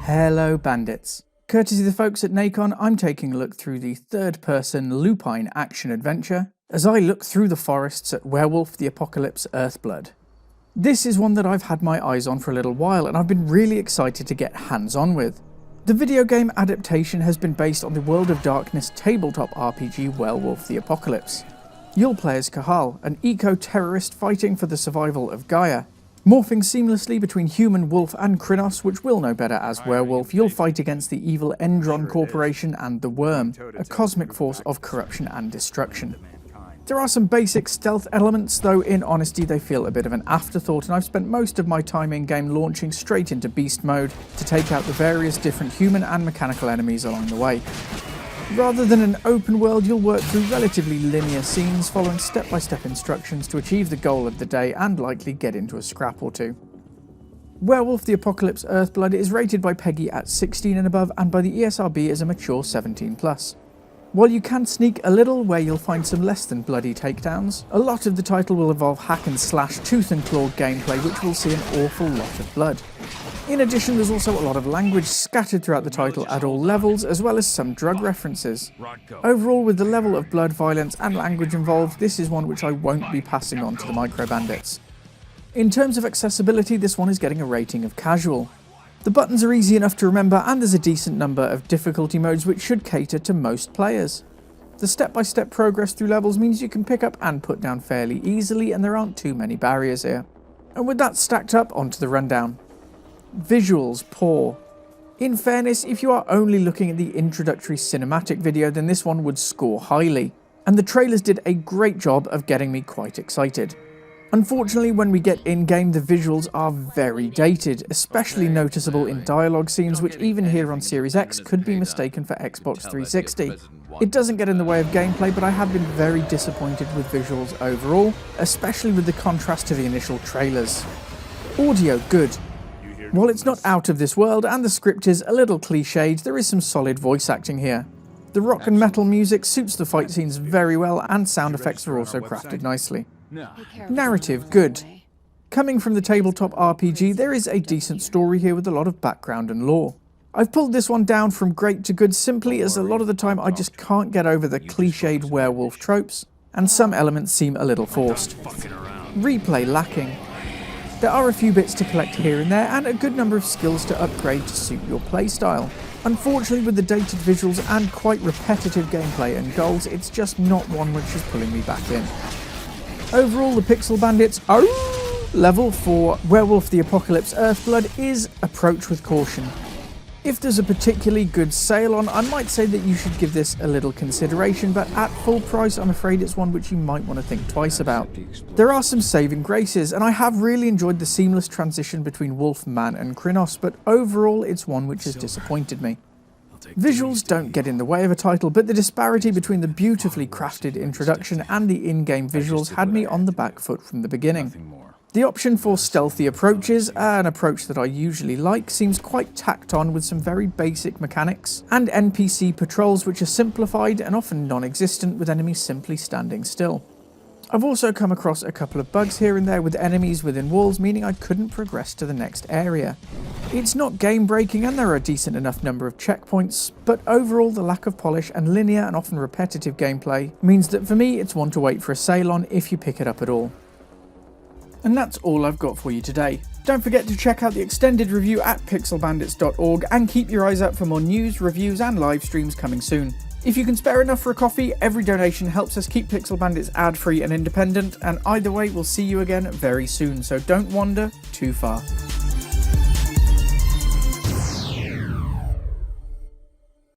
Hello Bandits. Courtesy of the folks at Nacon, I'm taking a look through the third-person lupine action-adventure as I look through the forests at Werewolf the Apocalypse Earthblood. This is one that I've had my eyes on for a little while and I've been really excited to get hands-on with. The video game adaptation has been based on the World of Darkness tabletop RPG Werewolf the Apocalypse. You'll play as Kahal, an eco-terrorist fighting for the survival of Gaia. Morphing seamlessly between human, wolf and Krynos, which we'll know better as Werewolf, you'll fight against the evil Endron Corporation and the Worm, a cosmic force of corruption and destruction. There are some basic stealth elements, though in honesty they feel a bit of an afterthought, and I've spent most of my time in-game launching straight into beast mode to take out the various different human and mechanical enemies along the way. Rather than an open world, you'll work through relatively linear scenes, following step-by-step instructions to achieve the goal of the day and likely get into a scrap or two. Werewolf the Apocalypse Earthblood is rated by PEGI at 16 and above and by the ESRB as a mature 17+. While you can sneak a little where you'll find some less than bloody takedowns, a lot of the title will involve hack and slash, tooth and claw gameplay which will see an awful lot of blood. In addition, there's also a lot of language scattered throughout the title at all levels, as well as some drug references. Overall, with the level of blood, violence and language involved, this is one which I won't be passing on to the micro bandits. In terms of accessibility, this one is getting a rating of casual. The buttons are easy enough to remember and there's a decent number of difficulty modes which should cater to most players. The step-by-step progress through levels means you can pick up and put down fairly easily and there aren't too many barriers here. And with that stacked up, onto the rundown. Visuals poor. In fairness, if you are only looking at the introductory cinematic video, then this one would score highly, and the trailers did a great job of getting me quite excited. Unfortunately, when we get in-game, the visuals are very dated, especially noticeable in dialogue scenes which even here on Series X could be mistaken for Xbox 360. It doesn't get in the way of gameplay, but I have been very disappointed with visuals overall, especially with the contrast to the initial trailers. Audio good. While it's not out of this world and the script is a little cliched, there is some solid voice acting here. The rock and metal music suits the fight scenes very well and sound effects are also crafted nicely. Narrative good. Coming from the tabletop RPG, there is a decent story here with a lot of background and lore. I've pulled this one down from great to good simply as a lot of the time I just can't get over the cliched werewolf tropes, and some elements seem a little forced. Replay lacking. There are a few bits to collect here and there, and a good number of skills to upgrade to suit your playstyle. Unfortunately, with the dated visuals and quite repetitive gameplay and goals, it's just not one which is pulling me back in. Overall, the Pixel Bandits level for Werewolf the Apocalypse Earthblood is approach with caution. If there's a particularly good sale on, I might say that you should give this a little consideration, but at full price I'm afraid it's one which you might want to think twice about. There are some saving graces, and I have really enjoyed the seamless transition between Wolf, Man and Krynos, but overall it's one which has disappointed me. Visuals don't get in the way of a title, but the disparity between the beautifully crafted introduction and the in-game visuals had me on the back foot from the beginning. The option for Stealthy Approaches, an approach that I usually like, seems quite tacked on with some very basic mechanics, and NPC patrols which are simplified and often non-existent with enemies simply standing still. I've also come across a couple of bugs here and there with enemies within walls, meaning I couldn't progress to the next area. It's not game-breaking and there are a decent enough number of checkpoints, but overall the lack of polish and linear and often repetitive gameplay means that for me it's one to wait for a sale on if you pick it up at all. And that's all I've got for you today. Don't forget to check out the extended review at pixelbandits.org and keep your eyes out for more news, reviews and live streams coming soon. If you can spare enough for a coffee, every donation helps us keep Pixel Bandits ad-free and independent, and either way we'll see you again very soon, so don't wander too far.